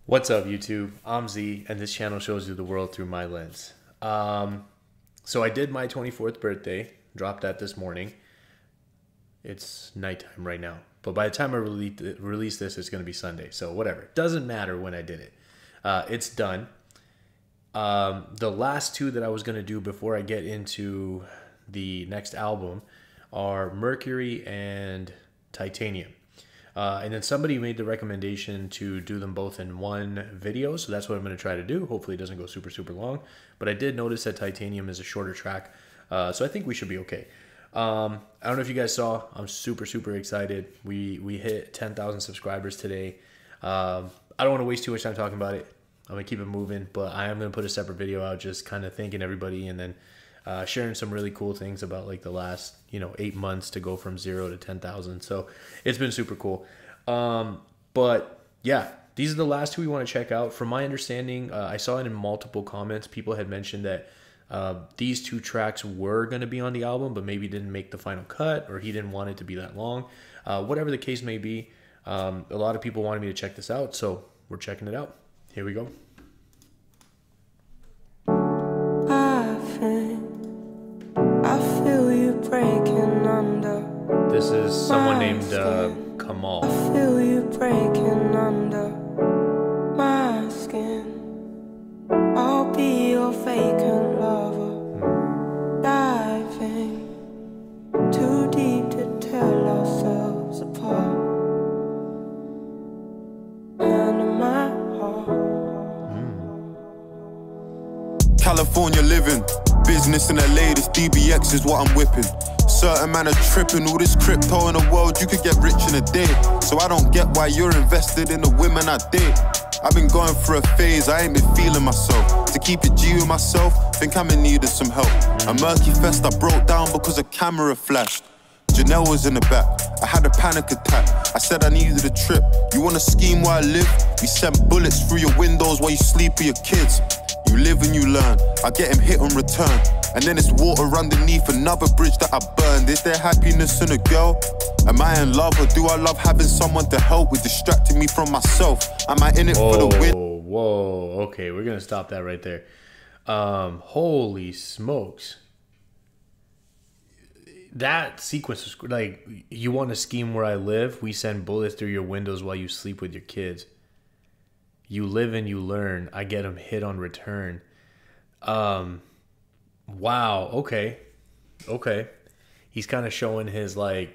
What's up, YouTube? I'm Z, and this channel shows you the world through my lens. So I did my 24th birthday, dropped that this morning. It's nighttime right now, but by the time I release this, it's going to be Sunday. So whatever, doesn't matter when I did it. It's done. The last two that I was going to do before I get into the next album are Mercury and Titanium. And then somebody made the recommendation to do them both in one video. So that's what I'm going to try to do. Hopefully it doesn't go super long. But I did notice that Titanium is a shorter track. So I think we should be okay. I don't know if you guys saw, I'm super excited. We hit 10,000 subscribers today. I don't want to waste too much time talking about it. I'm going to keep it moving. But I am going to put a separate video out just kind of thanking everybody. And then sharing some really cool things about like the last 8 months to go from 0 to 10,000. So it's been super cool. But yeah, these are the last two we want to check out. From my understanding, I saw it in multiple comments. People had mentioned that these two tracks were going to be on the album, but maybe didn't make the final cut, or he didn't want it to be that long. Whatever the case may be, a lot of people wanted me to check this out, so we're checking it out. Here we go. I feel you breaking under. This is someone named Kamal. I feel you breaking under my skin. I'll be your vacant lover, diving too deep to tell ourselves apart. And in my heart, California living, business in LA, this DBX is what I'm whipping. Certain man are tripping, all this crypto in the world, you could get rich in a day. So I don't get why you're invested in the women I date. I've been going through a phase, I ain't been feeling myself. To keep it G with myself, think I'm in need of some help. A murky fest I broke down because a camera flashed. Janelle was in the back, I had a panic attack. I said I needed a trip. You want a scheme where I live? We sent bullets through your windows while you sleep with your kids. You live and you learn, I get him hit and return. And then it's water underneath another bridge that I burned. Is there happiness in a girl? Am I in love, or do I love having someone to help with distracting me from myself? Am I in it for the win? Whoa, okay, we're gonna stop that right there. Holy smokes. That sequence was like, you want a scheme where I live? We send bullets through your windows while you sleep with your kids. You live and you learn. I get him hit on return. Wow. Okay. He's kind of showing his I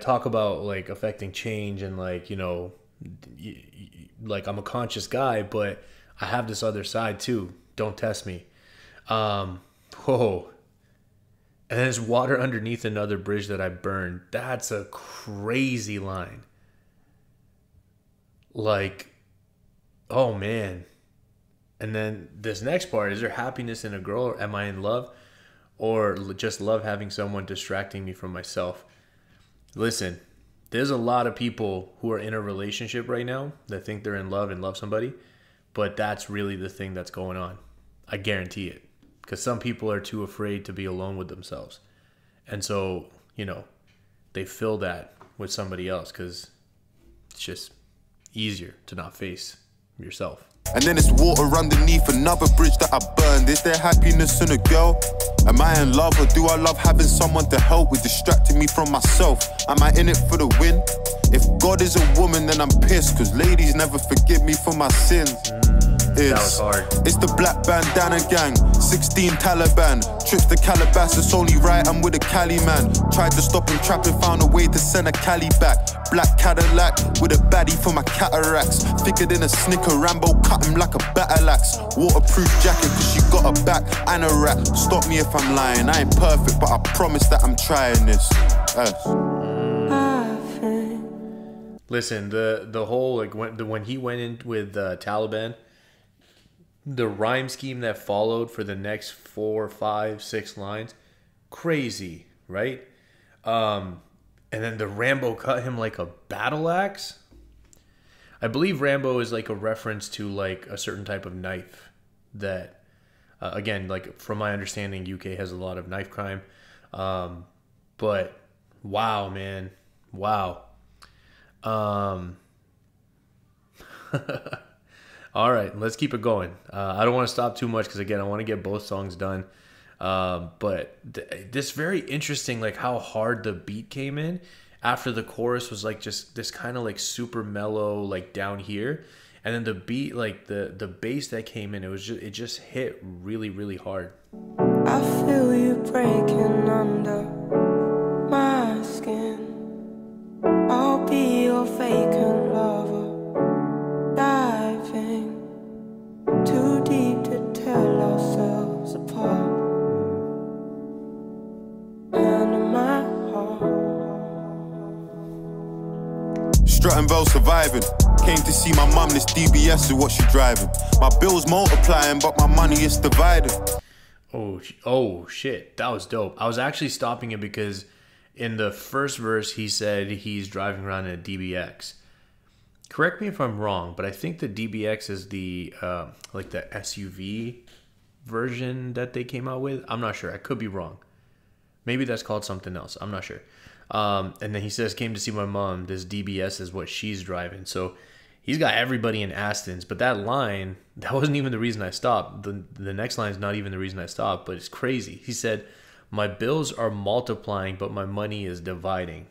talk about like affecting change and like I'm a conscious guy, but I have this other side too. Don't test me. Whoa. And there's water underneath another bridge that I burned. That's a crazy line. Like, oh man. And then this next part, is there happiness in a girl, or am I in love, or just love having someone distracting me from myself? Listen, there's a lot of people who are in a relationship right now that think they're in love and love somebody, but that's really the thing that's going on. I guarantee it. Because some people are too afraid to be alone with themselves. And so, they fill that with somebody else because it's just easier to not face yourself. And then it's water underneath another bridge that I burned. Is there happiness in a girl? Am I in love, or do I love having someone to help with distracting me from myself? Am I in it for the win? If God is a woman, then I'm pissed, cause ladies never forgive me for my sins. That was hard. It's the black bandana gang, 16 Taliban. Trips to Calabas, it's only right I'm with a Cali man. Tried to stop him trapping, found a way to send a Cali back. Black Cadillac with a baddie for my cataracts. Thicker than a Snicker, Rambo cut him like a battle axe. Waterproof jacket cause she got a back and a rack. Stop me if I'm lying, I ain't perfect, but I promise that I'm trying this. Listen, the whole when he went in with Taliban, the rhyme scheme that followed for the next 4, 5, 6 lines, crazy, right? And then the Rambo cut him like a battle axe. I believe Rambo is like a reference to like a certain type of knife that, again, like from my understanding, UK has a lot of knife crime. But wow, man, wow. All right, let's keep it going. I don't want to stop too much because again, I want to get both songs done. But this very interesting, like how hard the beat came in after the chorus was like just this kind of like super mellow, like down here, and then the beat, like the bass that came in, it just hit really, really hard. I feel you breaking under my skin. I'll be your vacant lover, diving too deep to tell ourselves apart. And in my heart, Strutting well surviving. Came to see my mum, this DBS is what she driving. My bills multiplying, but my money is divided. Oh shit, that was dope. I was actually stopping it because in the first verse he said he's driving around in a DBX. Correct me if I'm wrong, but I think the DBX is the like the SUV version that they came out with. I'm not sure. I could be wrong. Maybe that's called something else. I'm not sure. And then he says, came to see my mom. This DBS is what she's driving. So he's got everybody in Aston's. But that line, that wasn't even the reason I stopped. The next line is not even the reason I stopped, but it's crazy. He said, my bills are multiplying, but my money is dividing.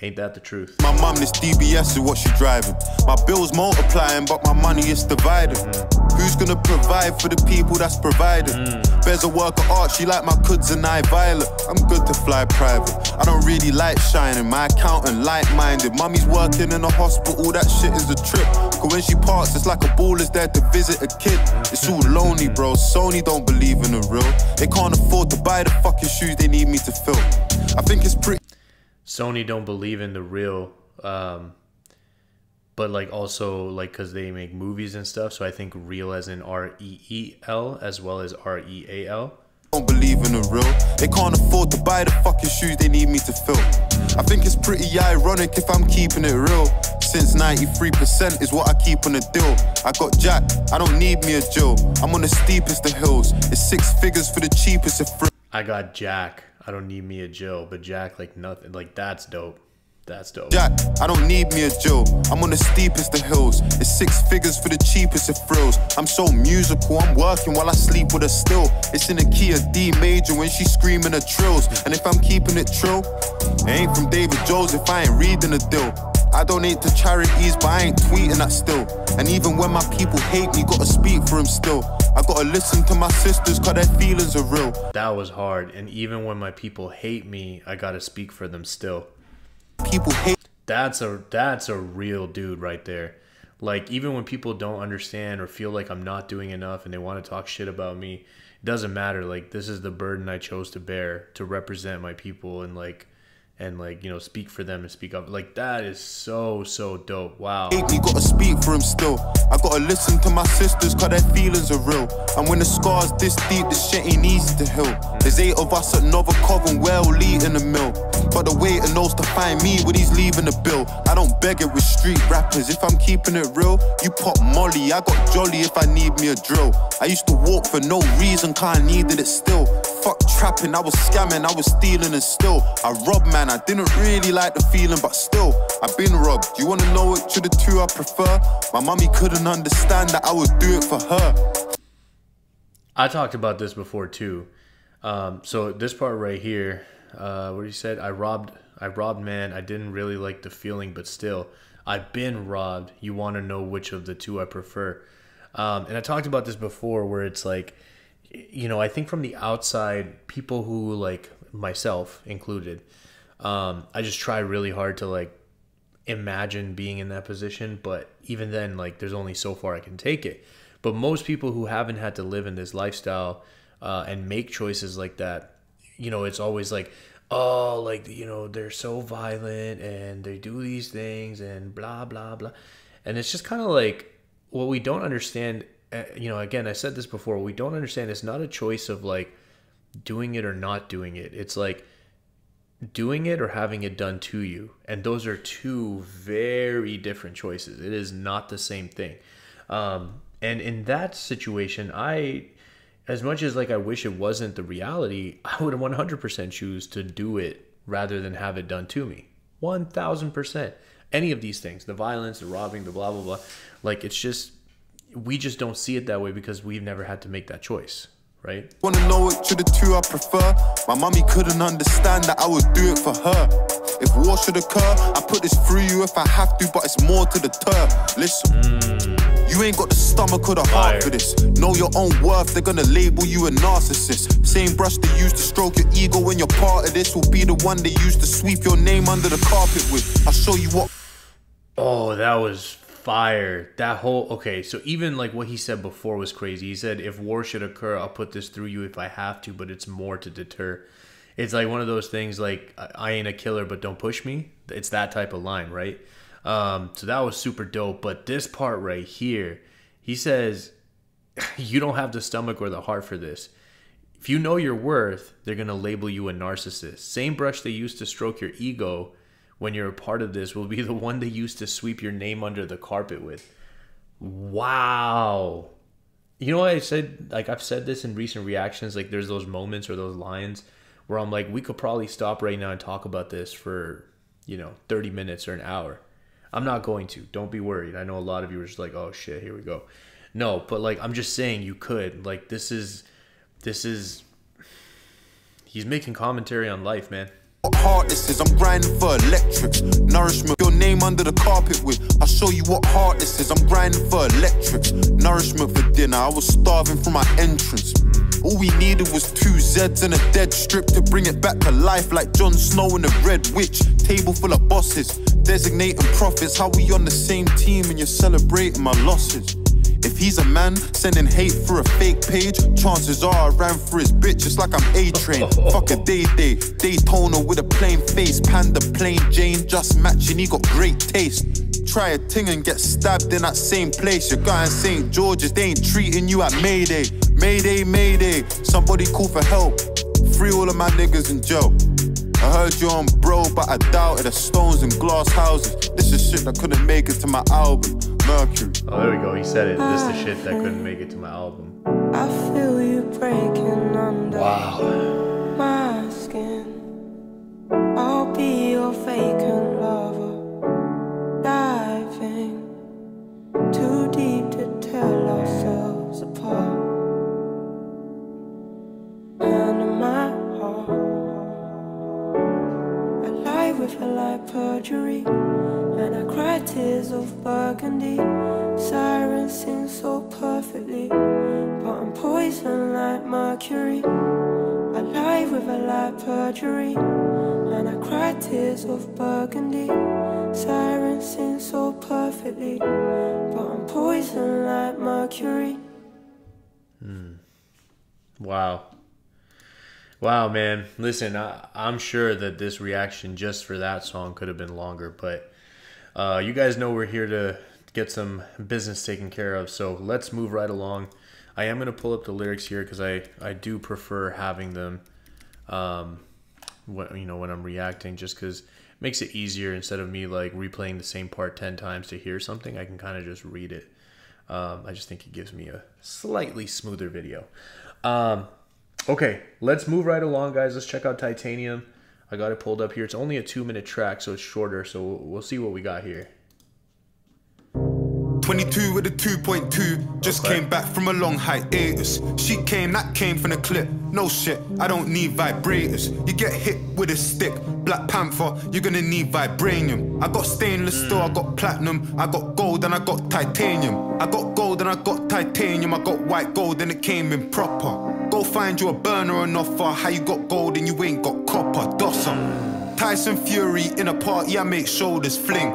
Ain't that the truth? My mum, this DBS is what she driving. My bills multiplying, but my money is divided. Who's gonna provide for the people that's provided? Bears a work of art, she like my goods and I violet. I'm good to fly private. I don't really like shining. My accountant like-minded. Mummy's working in a hospital, that shit is a trip. Cause when she parks, it's like a ball is there to visit a kid. It's all lonely, bro. Sony don't believe in the real. They can't afford to buy the fucking shoes they need me to fill. I think it's pretty. Sony don't believe in the real, but like also like because they make movies and stuff. So I think real as in REEL as well as REAL. Don't believe in the real. They can't afford to buy the fucking shoes they need me to fill. I think it's pretty ironic if I'm keeping it real. Since 93% is what I keep on the deal. I got Jack, I don't need me a Jill. I'm on the steepest of hills. It's 6 figures for the cheapest of free. I got Jack. I don't need me a Jill, but Jack like nothing. Like that's dope. That's dope. Jack, I don't need me a Jill. I'm on the steepest of hills. It's 6 figures for the cheapest of frills. I'm so musical, I'm working while I sleep with her still. It's in a key of D major when she's screaming her trills. And if I'm keeping it trill, it ain't from David Jones if I ain't reading the deal. I donate to charities, but I ain't tweeting that still. And even when my people hate me, gotta speak for them still. I gotta listen to my sisters, cause their feelings are real. That was hard. And even when my people hate me, I gotta speak for them still. People hate. That's a real dude right there. Like, even when people don't understand or feel like I'm not doing enough and they want to talk shit about me, it doesn't matter. Like, this is the burden I chose to bear to represent my people and you know, speak for them and speak up. Like, that is so dope. Wow. Hate me, gotta speak for him still. I gotta listen to my sisters, cause their feelings are real. And when the scars this deep, this shit ain't easy to heal. There's 8 of us at Novikov and we're all eating the mill. But the waiter knows to find me when he's leaving the bill. I don't beg it with street rappers. If I'm keeping it real, you pop Molly. I got Jolly if I need me a drill. I used to walk for no reason, cause I needed it still. Fuck trapping, I was scamming, I was stealing and still. I robbed man, I didn't really like the feeling, but still, I've been robbed. You wanna know which of the two I prefer? My mummy couldn't understand that I would do it for her. I talked about this before too. So this part right here, where he said, I robbed man, I didn't really like the feeling, but still, I've been robbed. You want to know which of the two I prefer. And I talked about this before where it's like, you know, I think from the outside, people who like myself included, I just try really hard to like imagine being in that position. But even then, like there's only so far I can take it. But most people who haven't had to live in this lifestyle and make choices like that, you know, it's always like, oh, like, you know, they're so violent and they do these things and blah, blah, blah. And it's just kind of like what we don't understand. You know, again, I said this before, we don't understand it's not a choice of like doing it or not doing it. It's like doing it or having it done to you. And those are two very different choices. It is not the same thing. And in that situation, as much as like I wish it wasn't the reality, I would 100% choose to do it rather than have it done to me. 1000%. any of these things, the violence, the robbing, the blah blah blah. Like, it's just, we just don't see it that way because we've never had to make that choice, right? Wanna know which of the two I prefer? My mommy couldn't understand that I would do it for her. If war should occur, I put this through you if I have to, but it's more to deter. Listen, you ain't got the stomach or the heart for this. Know your own worth, they're gonna label you a narcissist. Same brush they use to stroke your ego when you're part of this will be the one they use to sweep your name under the carpet with. I'll show you what. Oh, that was fire. That whole, okay, so even like what he said before was crazy. He said, if war should occur, I'll put this through you if I have to, but it's more to deter. It's like one of those things like, I ain't a killer, but don't push me. It's that type of line, right? So that was super dope. But this part right here, he says, you don't have the stomach or the heart for this. If you know your worth, they're going to label you a narcissist. Same brush they used to stroke your ego when you're a part of this will be the one they used to sweep your name under the carpet with. Wow. You know what I said? Like, I've said this in recent reactions. Like, there's those moments or those lines where I'm like, we could probably stop right now and talk about this for, 30 minutes or an hour. I'm not going to. Don't be worried. I know a lot of you are just like, oh shit, here we go. No, but like, I'm just saying you could. Like, this is, he's making commentary on life, man. What heart this is, I'm grinding for electrics. Nourishment, your name under the carpet with. I'll show you what heart this is, I'm grinding for electrics. Nourishment for dinner, I was starving from my entrance. All we needed was 2 Zeds and a dead strip to bring it back to life like Jon Snow and the Red Witch. Table full of bosses, designating profits. How we on the same team and you're celebrating my losses? If he's a man sending hate for a fake page, chances are I ran for his bitch just like I'm A-Train. Fuck a day, Daytona with a plain face, Panda, plain Jane, just matching, he got great taste. Try a ting and get stabbed in that same place. Your guy in St. George's, they ain't treating you at Mayday. Mayday, Mayday, somebody call for help. Free all of my niggas in jail. I heard you're on bro, but I doubt it. The stones and glass houses. This is shit that couldn't make it to my album. Mercury. Oh, there we go. He said it. This is the shit that couldn't make it to my album. I feel you breaking under Wow. my skin. I'll be your vacant lover, diving too deep to tell ourselves apart. And in my heart, I lie with a light perjury, and I cry tears of burgundy. Sirens sing so perfectly, but I'm poisoned like Mercury. I lie with a light perjury, and I cry tears of burgundy. Sirens sing so perfectly, but I'm poisoned like Mercury. Wow. Wow, man. Listen, I'm sure that this reaction just for that song could have been longer, but you guys know we're here to get some business taken care of, so let's move right along. I am going to pull up the lyrics here because I do prefer having them when I'm reacting, just because it makes it easier instead of me like replaying the same part 10 times to hear something. I can kind of just read it. I just think it gives me a slightly smoother video. Okay, let's move right along, guys. Let's check out Titanium. I got it pulled up here. It's only a 2-minute track, so it's shorter. So we'll see what we got here. 22 with a 2.2, just came back from a long hiatus. She came, that came from the clip. No shit, I don't need vibrators. You get hit with a stick, Black Panther, you're gonna need vibranium. I got stainless steel, I got platinum, I got gold and I got titanium. I got gold and I got titanium, I got white gold and it came in proper. Go find you a burner or an offer, how you got gold and you ain't got copper, Dosser. Tyson Fury in a party, I make shoulders fling.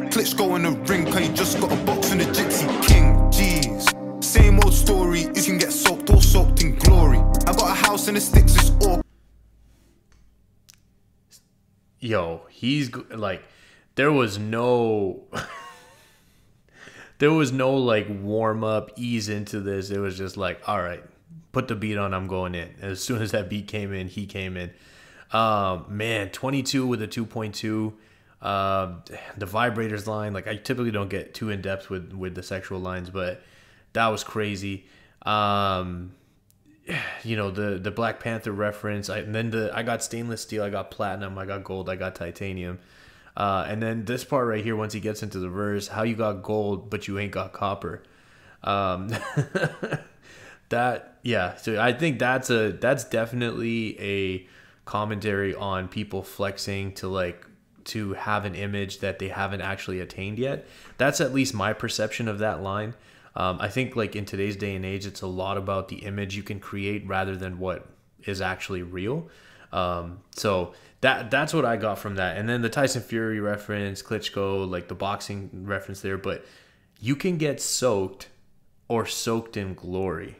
Klitschko in the ring, cause you just got a box from the Gypsy King. Jeez, same old story, you can get soaked or soaked in glory. I got a house in the sticks, it's all. Yo, he's like, there was no like warm up, ease into this. It was just like, all right, put the beat on, I'm going in. As soon as that beat came in, he came in. Man, 22 with a 2.2. The vibrators line, like I typically don't get too in depth with the sexual lines, but that was crazy. The Black Panther reference, and then I got stainless steel, I got platinum, I got gold, I got titanium. And then this part right here, once he gets into the verse, how you got gold, but you ain't got copper. Yeah. So I think that's definitely a commentary on people flexing to have an image that they haven't actually attained yet. That's at least my perception of that line. I think like in today's day and age, it's a lot about the image you can create rather than what is actually real. So that's what I got from that. And then the Tyson Fury reference, Klitschko, like the boxing reference there, but you can get soaked or soaked in glory.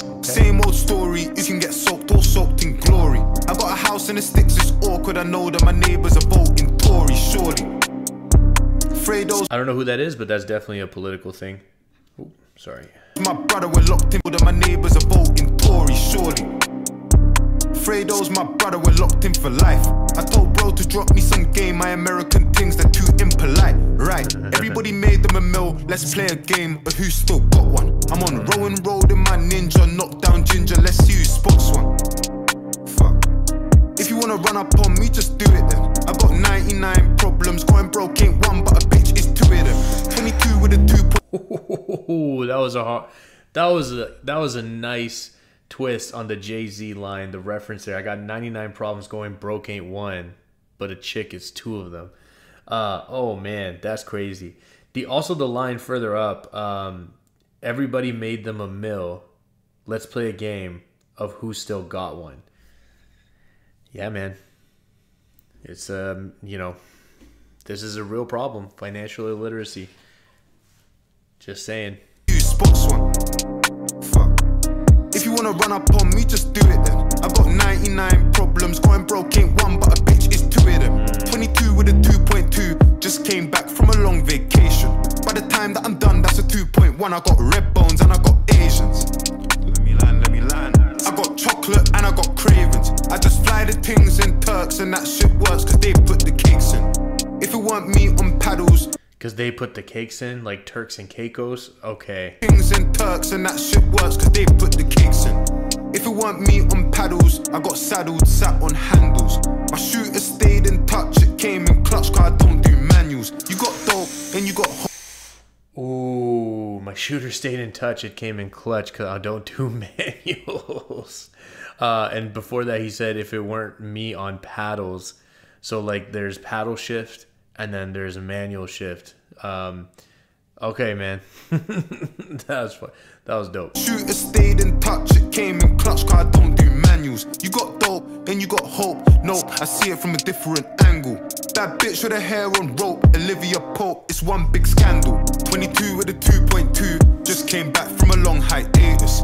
Okay. Same old story, you can get soaked or soaked in glory. I got a house in the sticks, it's awkward. I know that my neighbours are voting Tory, surely. Fredo's, I don't know who that is, but that's definitely a political thing. Ooh, sorry. My brother, we're locked in, that my neighbours are voting Tory, surely. Fredo's my brother, we're locked in for life. I told bro to drop me some game, my American things, they're too impolite. Right, everybody made them a mill, let's play a game of who still got one. I'm on Rowan Road in my Ninja, knock down Ginger, let's see who spots one. Fuck. If you wanna run up on me, just do it then. I got 99 problems, going broke ain't one, but a bitch is two of them. 22 with a 2. Ooh, that was a nice twist on the Jay-Z line, the reference there. I got 99 problems, going broke ain't one, but a chick is two of them. Oh man, that's crazy. Also the line further up, everybody made them a mill. Let's play a game of who still got one. Yeah, man. It's this is a real problem, financial illiteracy. Just saying. You spots one. Fuck. If you wanna run up on me, just do it then. I got 99 problems, going broke ain't one, but a bitch is two of them. 22 with a 2.2, just came back from a long vacation. By the time that I'm done, that's a 2.1. I got red bones and I got Asians. Let me land. I got chocolate and I got cravings. I just fly the things in Turks and that shit works cause they put the cakes in. If it weren't me on paddles, cause they put the cakes in, like Turks and Caicos. Okay. Things in Turks and that shit works cause they put the cakes in. If it weren't me on paddles, I got saddled, sat on handles. My shooter stayed in touch, it came in clutch cause I don't do manuals. You got dope and you got ooh, my shooter stayed in touch, it came in clutch cause I don't do manuals. And before that he said if it weren't me on paddles. So like there's paddle shift and then there's a manual shift. Okay, man. That was dope. Shooter stayed in touch, it came in clutch cause I don't do manuals. You got dope and you got hope. No, I see it from a different angle. That bitch with her hair on rope, Olivia Pope, it's one big scandal. 22 with a 2.2, just came back from a long hiatus.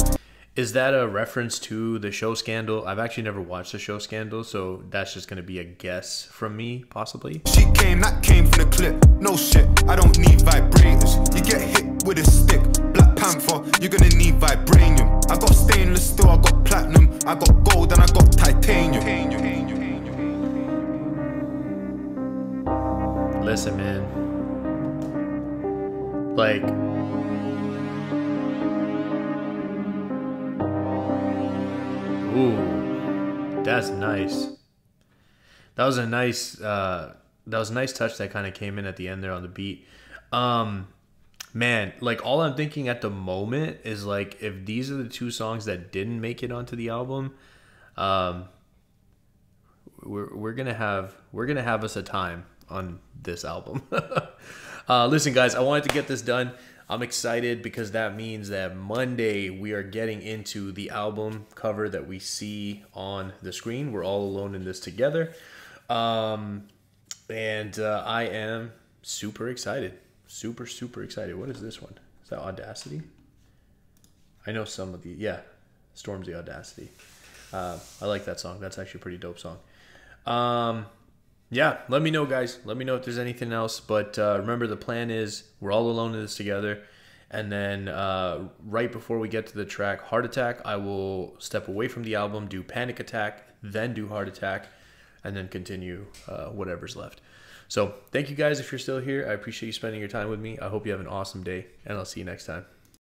Is that a reference to the show Scandal? I've actually never watched the show Scandal, so that's just going to be a guess from me, possibly. That came from the clip. No shit, I don't need vibrators. You get hit with a stick. Black Panther, you're gonna need vibranium. I got stainless steel, I got platinum, I got gold and I got titanium. Listen, man. Like... ooh, that's nice. That was a nice touch that kind of came in at the end there on the beat. Man, like all I'm thinking at the moment is like if these are the two songs that didn't make it onto the album, we're gonna have us a time on this album. Listen, guys, I wanted to get this done. I'm excited because that means that Monday we are getting into the album cover that we see on the screen. We're all alone in this together. I am super excited. Super excited. What is this one? Is that Audacity? I know some of the... yeah, Storm's the Audacity. I like that song. That's actually a pretty dope song. Yeah, let me know, guys. Let me know if there's anything else. But remember, the plan is we're all alone in this together. And then right before we get to the track Heart Attack, I will step away from the album, do Panic Attack, then do Heart Attack, and then continue whatever's left. So thank you guys if you're still here. I appreciate you spending your time with me. I hope you have an awesome day, and I'll see you next time.